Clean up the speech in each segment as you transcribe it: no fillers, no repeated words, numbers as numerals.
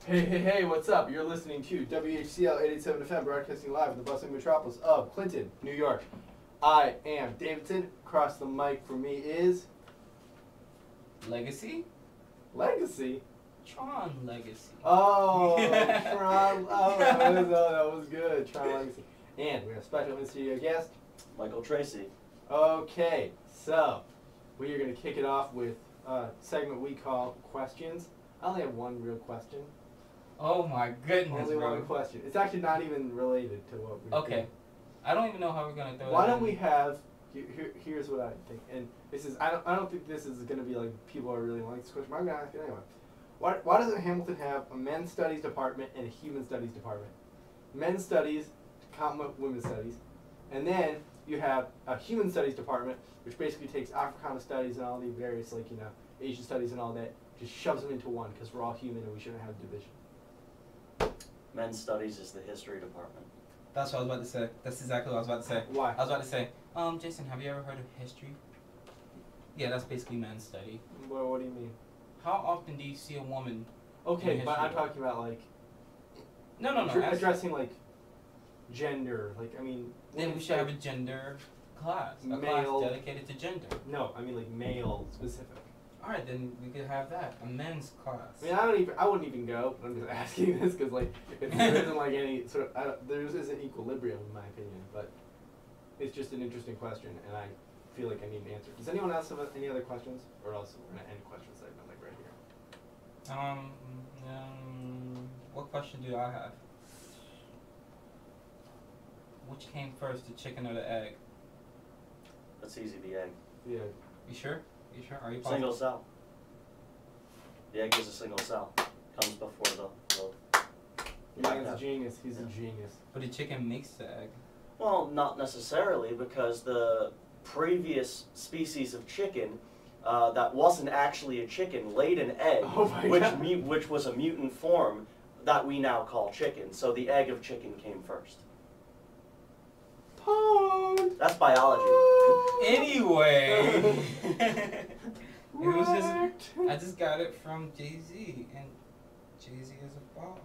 Hey, what's up? You're listening to WHCL 887 FM, broadcasting live in the bustling metropolis of Clinton, New York. I am Davidson. Across the mic for me is... Legacy? Legacy? Tron Legacy. Oh, Tron. Oh, that was good. Tron Legacy. And we have a special in-studio guest, Michael Tracy. Okay, so we are going to kick it off with a segment we call Questions. I only have one real question. Oh my goodness, Only bro. one question. It's actually not even related to what we're doing. Okay. I don't even know how we're going to do it. Why don't we have... Here's what I think, and this is I don't think this is going to be like people are really like this question, but I'm going to ask it anyway. Why doesn't Hamilton have a men's studies department and a human studies department? Men's studies, comma women's studies, and then you have a human studies department, which basically takes Africana studies and all the various Asian studies and all that, just shoves them into one because we're all human and we shouldn't have division. Men's studies is the history department. That's what I was about to say. That's exactly what I was about to say. Why? I was about to say, Jason, have you ever heard of history? Yeah, that's basically men's study. Well, what do you mean? How often do you see a woman? Okay, in but I'm history? talking about like... No. Addressing like gender, like I mean... Then we should have a gender class. A Male. class dedicated to gender. No, I mean like male specific. Alright, then we could have that. A men's class. I mean, I wouldn't even go. But I'm just asking this because like there isn't like any sort of there isn't equilibrium in my opinion. But it's just an interesting question, and I feel like I need an answer. Does anyone else have any other questions, or else we're gonna end question segment like right here? What question do I have? Which came first, the chicken or the egg? That's easy, the egg. Yeah. You sure? You sure? Are you Single positive? cell. The egg is a single cell. Comes before the Man's a genius. He's a genius. But the chicken makes the egg. Well, not necessarily, because the previous species of chicken that wasn't actually a chicken laid an egg, Oh my God. which was a mutant form that we now call chicken. So the egg of chicken came first. Pond. That's biology. Anyway, it was Right. just, I just got it from Jay-Z, and Jay-Z is a boss.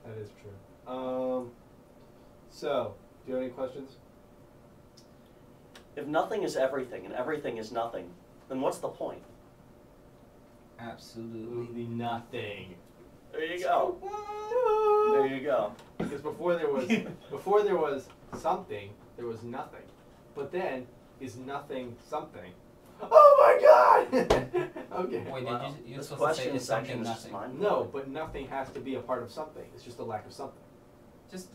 That is true. So, do you have any questions? If nothing is everything and everything is nothing, then what's the point? Absolutely. Nothing. There you go. There you go. Because before there was something, there was nothing. But then is nothing something? Oh my God! Okay. Wait, Wow. you're This supposed to say question it's section something is just nothing. mine. No, but nothing has to be a part of something. It's just a lack of something.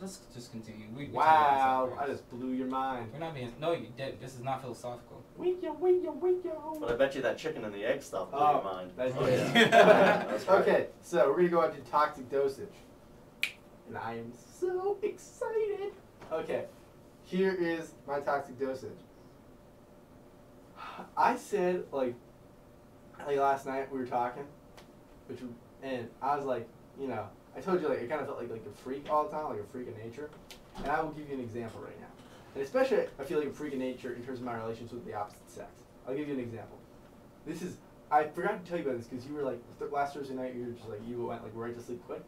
Let's just continue. We Wow! I just blew your mind. We're not being. No, you did. This is not philosophical. Wee-yo. But I bet you that chicken and the egg stuff blew Oh, your mind. That's Oh, good. yeah. That's right. Okay, so we're gonna go on to toxic dosage, and I am so excited. Okay, here is my toxic dosage. I said like last night we were talking, and I was like, I told you like I kind of felt like a freak all the time, like a freak of nature, and I will give you an example right now. And especially I feel like a freak of nature in terms of my relations with the opposite sex. I'll give you an example. I forgot to tell you about this because you were like last Thursday night you were just like you went like right to sleep quick,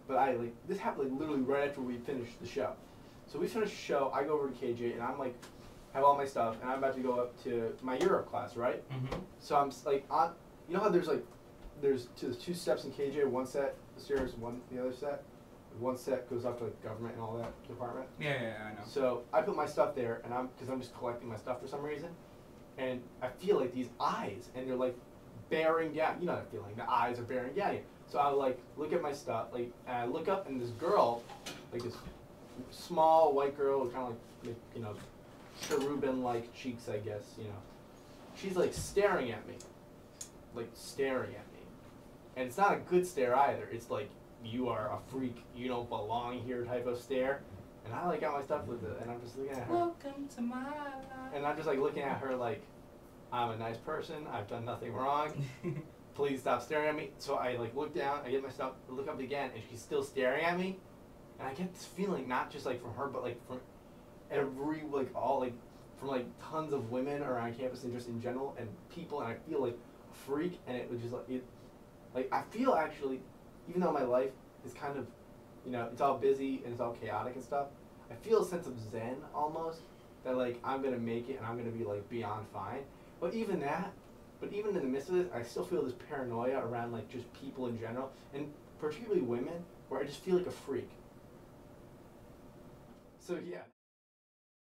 but this happened like literally right after we finished the show. So we finished the show. I go over to KJ and I'm like have all my stuff and I'm about to go up to my Europe class, right? Mm-hmm. So I'm like on. You know how there's two steps in KJ, one set the stairs, one the other set. One set goes up to like government and all that department. Yeah, I know. So I put my stuff there, and I'm just collecting my stuff for some reason, and I feel like these eyes, and they're like bearing down. You know that feeling? The eyes are bearing down. So I like look at my stuff, and I look up, and this girl, like this small white girl, kind of like cherubim-like cheeks, I guess. She's like staring at me, and it's not a good stare either. It's like, you are a freak, you don't belong here type of stare. And I got my stuff with it, and I'm just looking at her. Welcome to my life. And I'm just looking at her like, I'm a nice person, I've done nothing wrong. Please stop staring at me. So I look down, I get my stuff, I look up again, and she's still staring at me. And I get this feeling, not just from her, but from every, from tons of women around campus and just in general, and people, and I feel like a freak, and it was just I feel actually, even though my life is kind of, you know, it's all busy and it's all chaotic and stuff, I feel a sense of zen almost, that like I'm gonna make it and I'm gonna be like beyond fine. But even in the midst of this, I still feel this paranoia around like just people in general, and particularly women, where I just feel like a freak. So yeah.